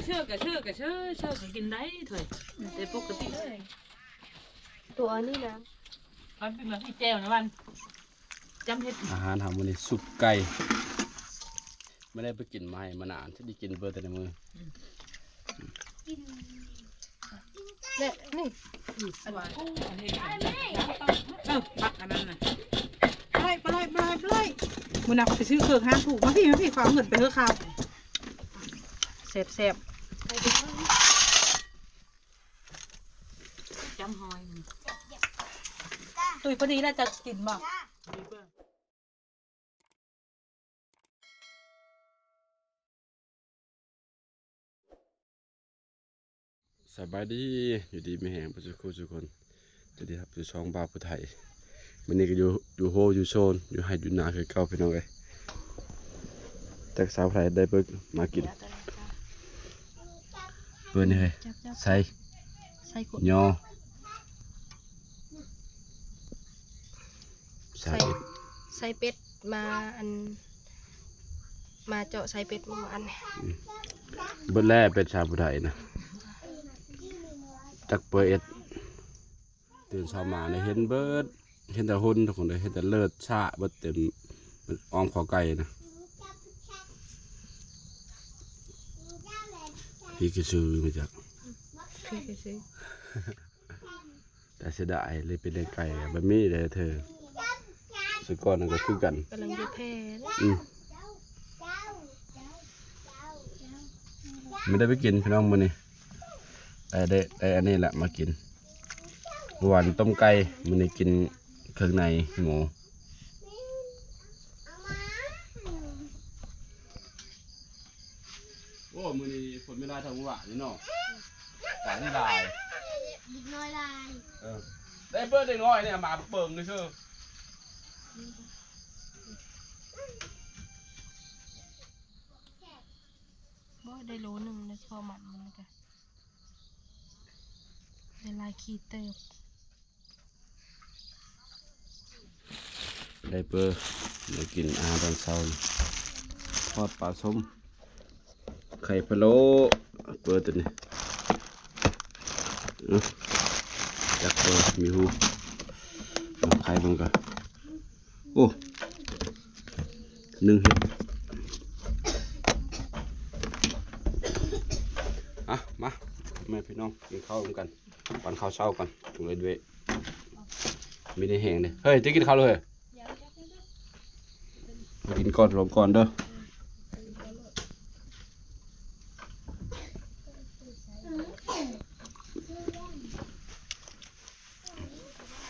เชื่อกับกินได้ถอยแต่ปกติเลยตัวนี้นะมันเป็นแบบที่แจ้วนะวันจำเห็ดอาหารทำวันนี้สุกไก่ไม่ได้ไปกินไม้มานานที่ได้กินเบอร์แต่ในมือเนี่ยนี่อันนี้ปักอันนั้นน่ะไปมึงน่ะเขาไปซื้อเครื่องห้างถูกมาพี่ขอเอาเงินไปเถอะครับเสพจำหอย ตุยพอดีแล้วจะกินบ่สบายดีอยู่ดีไม่แห้งประชุทุกคนจะดีครับอยู่ช่องบ่าวผู้ไทยวันนี้ก็อยู่โฮอยู่โซนอยู่ให้อยู่นาคือเก่าพี่น้องเลยจากสาวไทยได้เบิกมากินเปิดนี่เลยใส่ยอใส่ ใส่เป็ดมาอันมาเจาะใส่เป็ดเมื่อวาน เบิดแรกเป็นชาวผู้ไทยนะจากเปิดตื่นเช้ามาเนี่ยเห็นเบิดเห็นแต่หุ่นทุกคนเลยเห็นแต่เลือดชาเบิดเต็มอ้อมขอไก่นะพี่ก็ซื้อมาจากแต่เสียดายเลยเป็นไก่แบบนี้เลยเธอสุดก่อนนั่นก็คือกันกำลังจะแพ้ไม่ได้ไปกินพี่น้องมื้อนี้ได้อันนี้แหละมากินหวานต้มไก่มื้อนี้กินเครื่องในหมูโอ้มื้อนี้ฝนไม่ได้ทางหวานนี่เนาะแต่นี่ลายดิบน้อยลายได้เบิดได้น้อยเนี่ยมาเบิ่งนี่คือบ่ได้โลนึงนะพอมันก็ได้ลายขีดเติบได้เบอร์ได้กินอาหารตอนเช้าทอดปลาส้มไข่พะโล้เบอร์ตัวนี้จากเบอร์มีหูไข่มันก็โอ้1 เห็ดมาแม่พี่น้องกินข้าวกันวันข้าวเช้ากันถูกเลยด้วยมีในแห้งเลยเฮ้ยจะกินข้าวเลยมากินก่อนลงก่อนเด้อ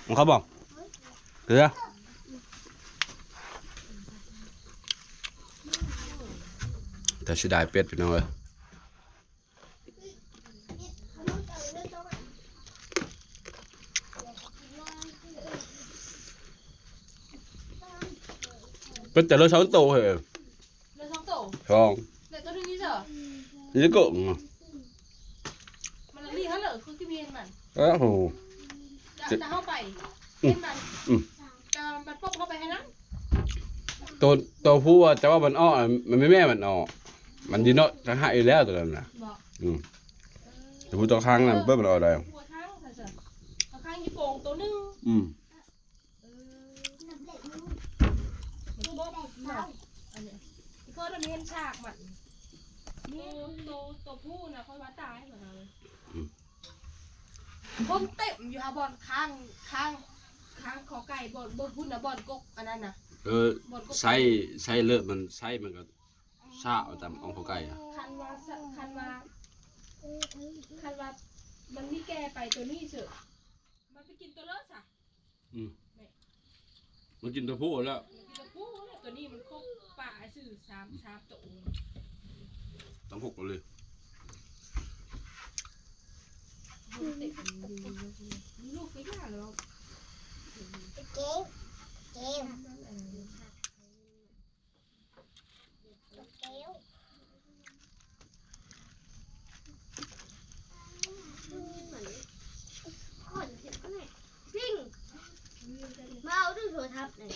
มึงเขาบอกเกลือแต่ชิได้เป็ดพี่น้องเลยเป็นแต่เลือดช้อนโตเหรอเลือดท้องโตช่องเลือดตัวนึงนี่เถอะนี่ก็มันรีเขาเหรอคือที่เมียนมันโหจะเข้าไปเห็นมันจะมันป๊บเข้าไปให้นั้นตัวผู้แต่ว่ามันอ้อมันไม่แม่มันอ้อมันยืนเนาะทั้งหายอยู่แล้วตัวนั้นนะแต่ผู้ตัวข้างนั้นเปิ้ลมันอ้อได้ตัวข้างใส่ตัวข้างยี่โป่งตัวนึงก็จะเมียนฉากมันนี่ตัวผู้นะค่อยว่าตายเหมือนกันเลยผมเต็มอยู่ฮะบอลข้างขอไก่บอลพุ่นนะบอลกกอันนั้นนะไส้เลือดมันไส้มันก็ชาเอาตามองเขาไก่อะคันว่ามันนี่แกไปตัวนี้เถอะมันไปกินตัวเลิศอ่ะมันกินตัวผู้แล้วตัวนี้มันคบป่าสื่อสามตัวต้องหกเลยลูกไปย่าหรอเจ๊มาเอาด้วยโทรศัพท์เลย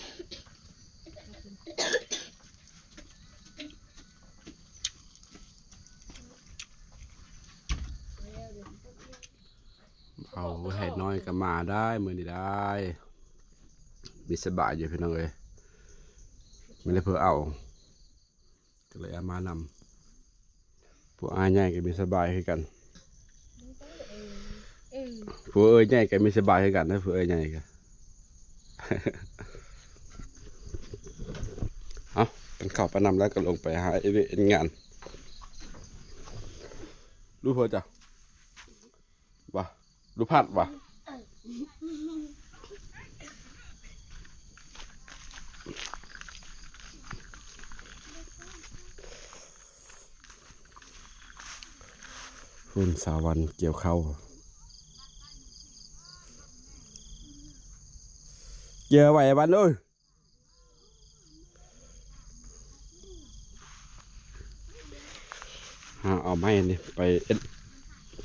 เขาให้น้อยก็มาได้มือนี้ได้มีสบายอยู่พี่น้องเอ้ยไม่ได้เพื่อเอาก็เลยเอามานำพวกอาใหญ่ก็มีสบายคือกันพวกเอ้ยใหญ่ก็มีสบายคือกันนะพวกเอ้ยใหญ่ก็ เอาเป็นข้าวประนำแล้วก็ลงไปหาเอเวนงานรู้เพื่อจ้ะวะรู้พัดวะคุณสาวันเกี่ยวเข้าเกี่ยวไหววันเลยเอาไม้นี่ไ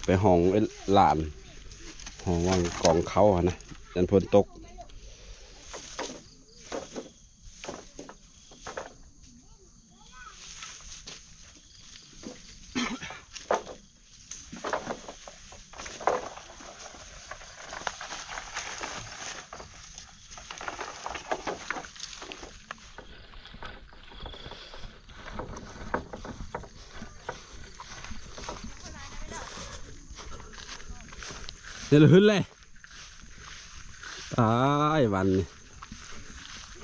ปห้องหลานห้องว่างกองเขาอะนะยันพ้นตกเดี๋ยวขึ้นเลยตายวันนี้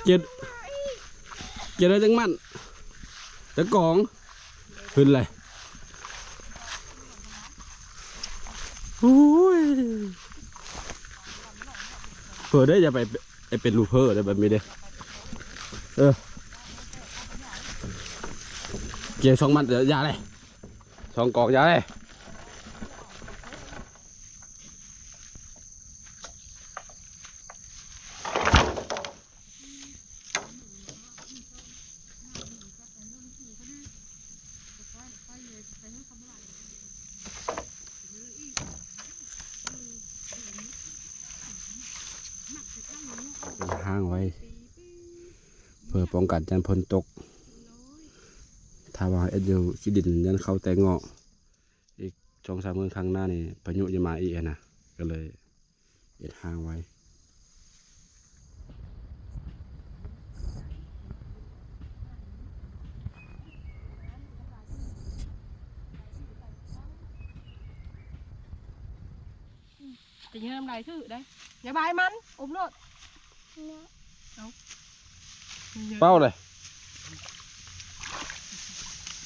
เกียดอะไรจังมันจะกองขึ้นเลยโอ้ยเผื่อได้จะไปเป็นลูเพอร์ได้แบบนี้เด้เกี่ยว2 มันเดี๋ยวยาเลย2 กองยาเลยห้างไว้เพื่อป้องกันการพ้นตกถ้าว่าอยู่ขี้ดินยันเข้าแต่งอกอีก2-3 มื้อข้างหน้านี่พายุจะมาอีกนะก็เลยห้างไว้จะยืนน้ำลายถือได้อย่าบายมันอมโลด เป้าเลย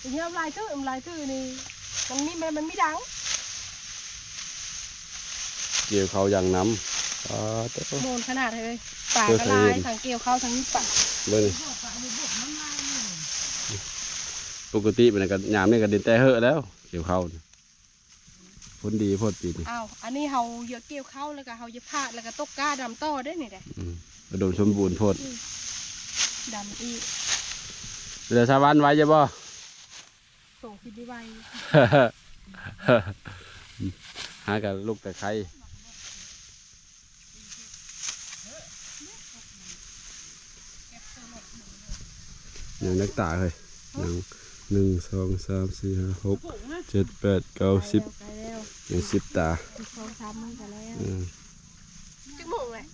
จะยืนน้ำลายถือนี่มันไม่ดัง เกี่ยวเขาอย่างน้ำโมนขนาดเลยป่ากระลายทั้งเกี่ยวเข้าทั้งป่าเลยปกติเป็นกันยามนี่กันดินแต่เหอะแล้วเกี่ยวเขาพ้นดีพ้นปีนี่อ้าวอันนี้เขาเยอะเกี่ยวเข้าแล้วก็เขาเยอะพาดแล้วก็ตกก้าดำต่อได้นี่แหละกระโดดสมบูรณ์พ้นดำอีกเหลือชาวบ้านไว้จะบ่ส่งคิดดีไว้ หากับลูกแต่ใครอย่างนักตาเลยอย่าง1 2 3 4 5 6 7 8 9 10อย่าง10 ตาจึงโมงเลย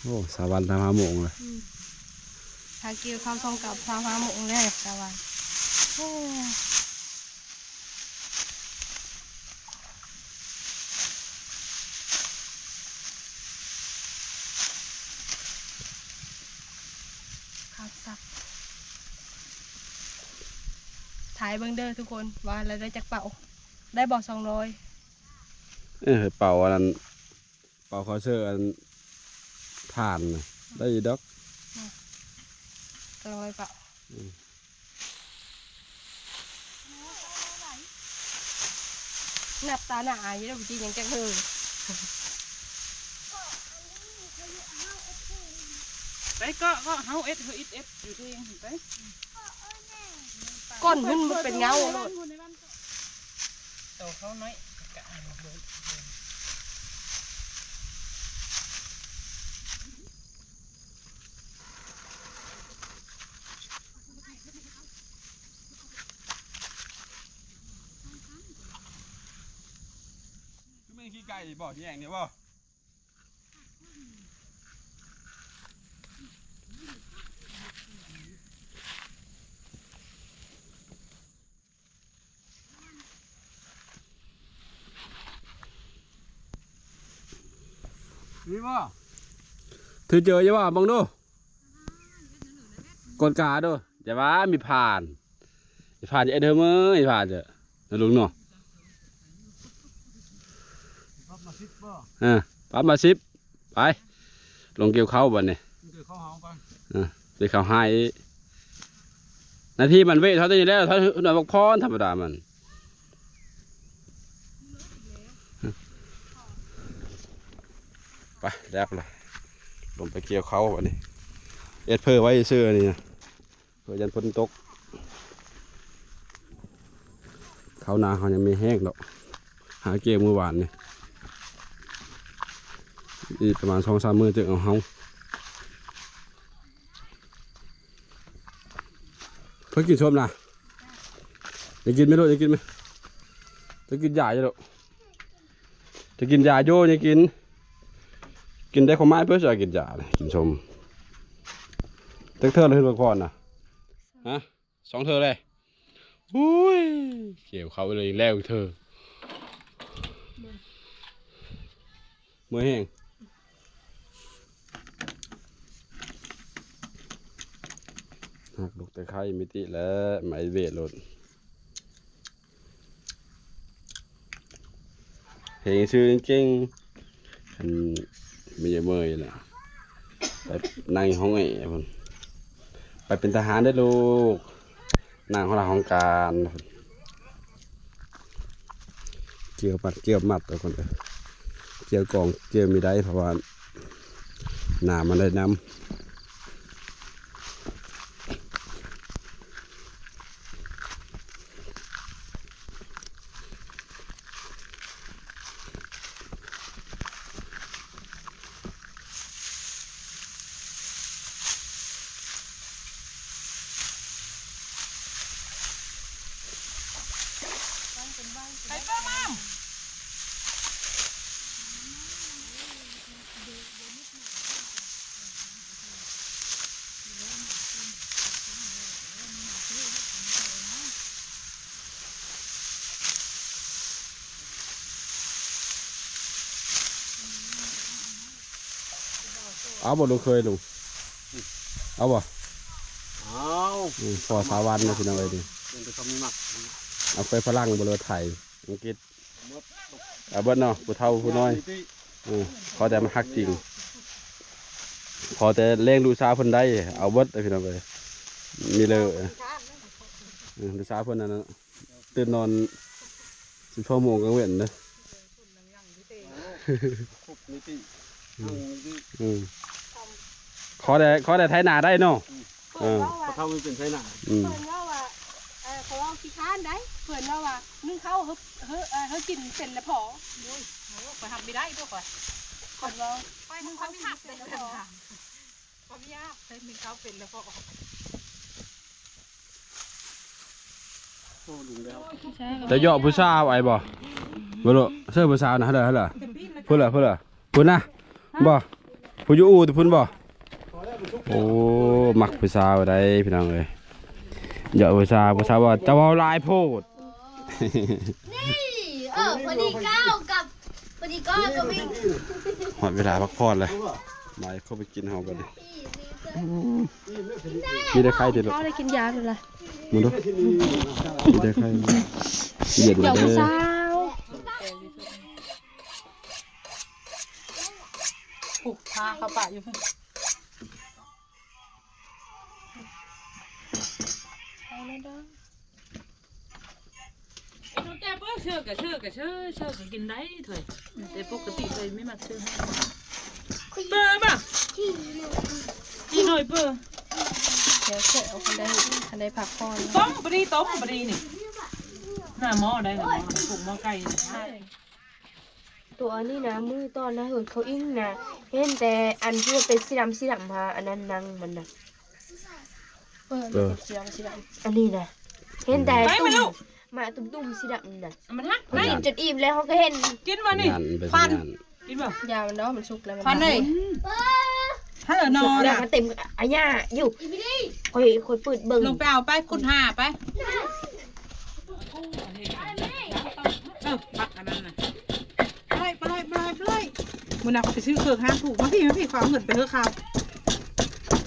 โอ้สาวันทำ5 โมงเลยทางเกี่ยวข้าวส่งกับ5 โมงเลยสาวันถ่ายเบิ้งเด้อทุกคนว่าเราได้จากเป่าได้บอก200เป่าอันนั้นเป่าคอเสื้ออันผ่านได้ดอก100เป่าหนับตาหนาอยู่แล้วจริงยังแกเฮอไปก็เฮาเอสอยู่ที่ยังไปก้นขึ้นมันเป็นเงาเลยโตเขาน้อยกะ ไก่บ่ที่แห่งเนี่ยบ่นี่บ่ถือเจอยังบ่บังดูกดกาดูอย่าว่ามีผ่านผ่านจะเดิมเอ้ยผ่านเถอะนะลุงเนาะปั๊บมาซิปไปลงเกี่ยวเข้าบ่เนี่ยไปเข้าให้นาทีมันเวทเท่านี้แล้วเท่าหน่อยบอกพรธรรมดามันไปแล้วเลยลงไปเกี่ยวเข้าบ่เนี่ยเอ็ดเพื่อไว้เสื้อนี่นะเพื่อยันฝนตกเขานาเขายังไม่แห้งหรอกหาเกี่ยวมือหวานนี่อีกประมาณ2-3 มื้อจึงเอาเฮาเพิ่งกินส้มนะจะกินไหมลูกจะกินไหมจะกินยาจะลูกจะกินยาโย่จะกินได้ข้าวไม้เพื่อจะกินยาเลยกินส้มเท่าเลยทุกคนนะฮะ2 เท่าเลยอุ้ยเกี่ยวเขาเลยแล้วเธอเมื่อแห้งหักลูกตะไคร้มิติแล้วไม้เวทหล่นเพลงชื่อจริงๆมันไม่เยอะเมยแหละไปนั่งห้องไอ้พุ่นไปเป็นทหารได้ลูกนั่งห้องหลังห้องการเกี่ยวปัดเกี่ยวมัดตัวคนเดียวเกี่ยวกองเกี่ยวไม่ได้เพราะว่าหนามันได้น้ำไปเปิ้ลมาเอาบ่ลุงเคยลุงเอาบ่ เอา พอสาวันนะพี่น้องเอ้ยดิ เป็นตัวมีหมัก เอาไปพลังบนเรือไทยอังกฤษเอาเบิ้ลเนาะผู้เฒ่าผู้น้อยพอแต่มันฮักจริงพอแต่เลี้ยงดูสาวเพิ่นได้เอาเบิ้ลเลยพี่น้องเอ้ยมีเลยดูสาวเพิ่นนั่นตื่นนอน10 ชั่วโมงกลางเว้นเด้อ คุบนิติ ขอได้ไถนาได้เนาะ เพิ่นว่า พอเท่ามันเป็นไส้หนา เพิ่นว่าเขาเอาขี้ค้านได้เพิ่นว่านึ่งข้าวเฮากินเป็นแล้วพอ ไปทำไม่ได้พวกข่อย เพิ่นว่า ไปมึงเขาไม่หักเป็นแล้วพอความยากใช้มึงเขาเป็นแล้วพอ โอ้ลุงแล้ว แต่เหยาะผู้สาวไอ้บ่บ่รู้เสื้อผู้สาวนะเด้อพุ่นล่ะพุ่นนะบ่ผู้อยู่อู่แต่พุ่นบ่โอ้มักผู้สาวได้พี่น้องเอ้ยเหยาะผู้สาวว่าจะเว้าหลายโพด นี่พอดีก้าวกับพอดีก้าวก็วิ่ง หมดเวลาพักผ่อนเลยมาเข้าไปกินเฮากันดิมีได้ไข่ติดหรอ เขาได้กินยาเลยล่ะ มึงดูมีได้ไข่เย็นเลยเด้อ ผูกพาเขาปะอยู่เพิ่งแต่เปิ้ลเชื่อกับกินได้เถอะแต่ปกติเลยไม่มาเชื่อให้เปิ้ลป่ะกินหน่อยเปิ้ล เดี๋ยวเสร็จเอาคันได้ผักพอน ต้มปรีนี่หน้าหม้อได้หน้าหม้อปลูกหม้อไก่ใช่ ตัวนี้นะมือตอนนะเหินเขาอิ่งนะเห็นแต่อันที่มันเป็นสีดำมาอันนั้นนังมันนะสีดำอันนี้นะเห็นแต่ตุ่ม มาตุ่มๆสีดำน่ะ มันฮัก เขากินจนอิ่มแล้วเขาก็เห็น กินบ่นี่ งานไป ฟัน งาน กินบ่ ยามันเนาะมันสุกแล้วมัน ฟันเลยถ้าเหลือนอน แล้ว อ่ะ มันเต็มอาญาอยู่คอยเปิดเบิ่ง ลงไปเอาไปขุดหาไปปักอันนั้นน่ะไปมึงน่ะเขาไปซื้อเครื่องห้างถูกมาพี่ความเงินไปเถอะครับ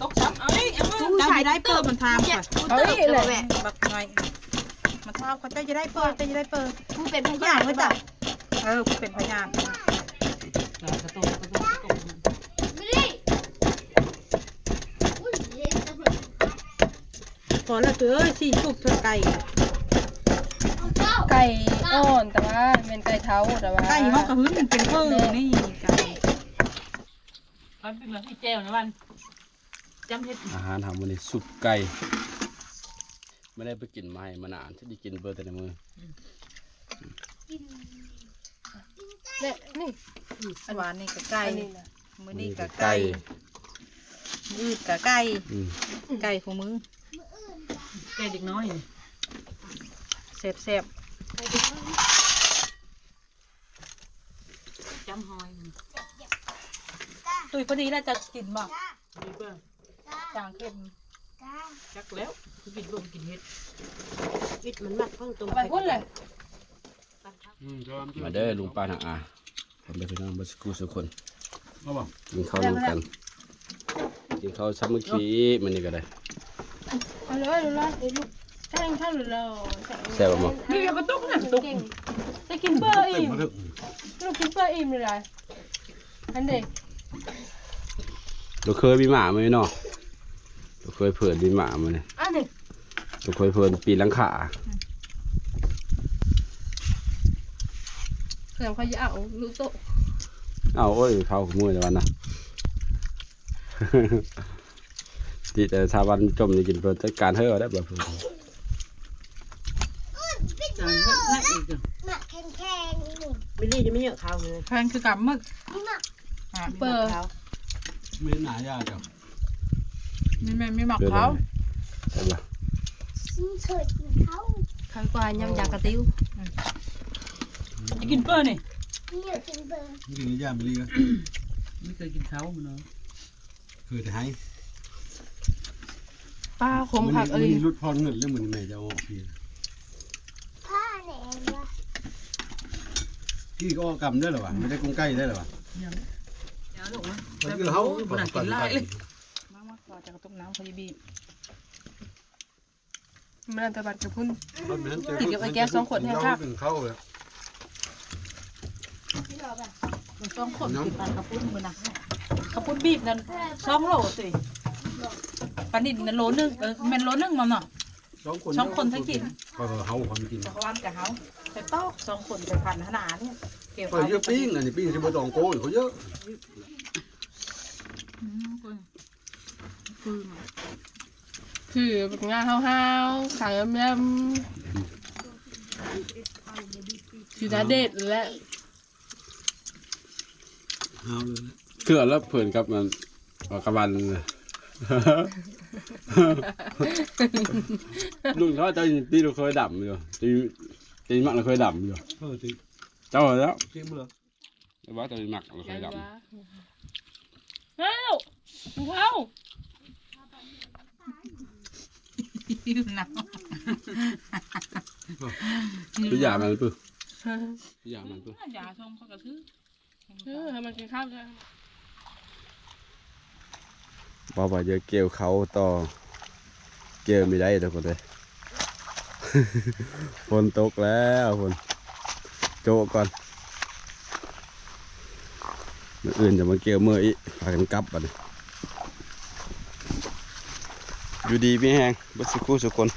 ตกซ้ำเอาดิเอามา เจ้าจะได้เปิดมันทำก่อน เฮ้ยเลยแม่ บักหน่อยมาทำเขาเจ้าจะได้เปิดผู้เป็นพ พ ยาย าน น ไว้ ไว้ จ้ะ จ้ะ เป็นพยาน กระตุกกระตุกกระตุก พอแล้วเอ้ยสี่ชุบเธอไก่ ไก่อ่อนแต่ว่าเป็นไก่เท้าแต่ว่า ไก่เขากระหึ่มเป็นเพิ่มนี่ไก่ มันเป็นเหมือนพี่แจ้วนะวันจำเฮ็ด อาหารทำวันนี้ซุปไก่ไม่ได้ไปกินมาให้มานานที่ได้กินเบอร์แต่ในมือ เนี่ยนี่ หวานนี่กับไก่ อันนี้นะ มือนี่กับไก่มือกับไก่ อืม ไก่ของมึง แกเด็กน้อย แซ่บ จำหอย ตุยพอดีแล้วจะกินบ่ ดีเปล่า จางเค็ม จักแล้วคือกินรวมกินเฮ็ด ไปพุ่นเลย มาเด้อลุงป้าหนักอาทำไปพี่น้องบัสกูสักคน เอาบ่ กินข้าวร่วมกันกินข้าวซ้ำเมื่อกี้มันนี่ก็ได้ เอาเลยลูกถ้ายังข้าวหรือเรา แซ่บมั้ง นี่กระตุกน่ะตุก จะกินเบอร์อิ่ม มาถึง ลูกกินเบอร์อิ่มเลยอันเด็ก เราเคยมีหมาไหมเนาะเราเคยเผื่อมีหมามาเนี่ย อันเด็ก เราเคยเผื่อปีนหลังขา เผื่อเขาจะเอาลูกโต เอาโอ้ยเข้าขโมยแล้ววันนะ ที่แต่ชาวบ้านจมนี่กินเพื่อจัดการเฮ้อได้แบบ จานเฮ็ดให้อีก บิลลี่จะไม่เยอะข้าวเลย แพงคือกับมึก เบอร์ ไม่หนายาจ้ะ มีหมักเขา ได้ปะ ข้าวกวายยำจากกระติ้ว จะกินเปอร์นี่ นี่กินยาบิลลี่ก็ ไม่เคยกินเช้ามันเนาะ คือแต่ให้ ป้าขมผัก มันรุดพรเงินแล้วเหมือนแม่จะเอาพี่พี่ก็กำได้หรอวะไม่ได้กุ้งไก่ได้หรอวะ เดี๋ยวลูกมา มันคือเขา คนน่ะกินไล่เลย มาขอจากต้มน้ำเขาจะบีบ มันตะบัดกับพุ่น เป็นเข้าเลย ต้องขนติดปลากระปุ้นมือนะกระปุ้นบีบนั่น2 โลสิปลานิดนั่นโลนึงมันโลนึงมันเนาะ 2 คนถ้ากิน ก็เขาความกิน จักรวาลกับเขาแต่ตอก2 คนไปพันขนาดเนี่ยเกี่ยว ก็เยอะปิ้งอันนี้ปิ้งที่บนตองโก้เขาเยอะ คือแบบงาห้าวๆขายยำคือนาเด็ดและ เอาเลย เกลือแล้วเผื่อนกับมันกระบันลุงเขาจะตีเราเคยดำอยู่ตีมักเราเคยดำอยู่ จริง เจ้าแล้ว จริงมั้ย แต่ว่าตีมักเราเคยดำ เฮ้ยเข้า หนาว ทุกอย่างมันปุ๊บทุกอย่างมันปุ๊บ อย่าชมเขากระทืบ ให้มันกินข้าวใช่ บอกว่าจะเกี่ยวเขาต่อเกี่ยวไม่ได้ทุกคนเลย ฝนตกแล้วฝนโจก่อนเมื่ออื่นจะมาเกี่ยวเมื่ออีกพากันกลับอ่ะนี่อยู่ดีไม่แห้งบัดสักครู่สักคน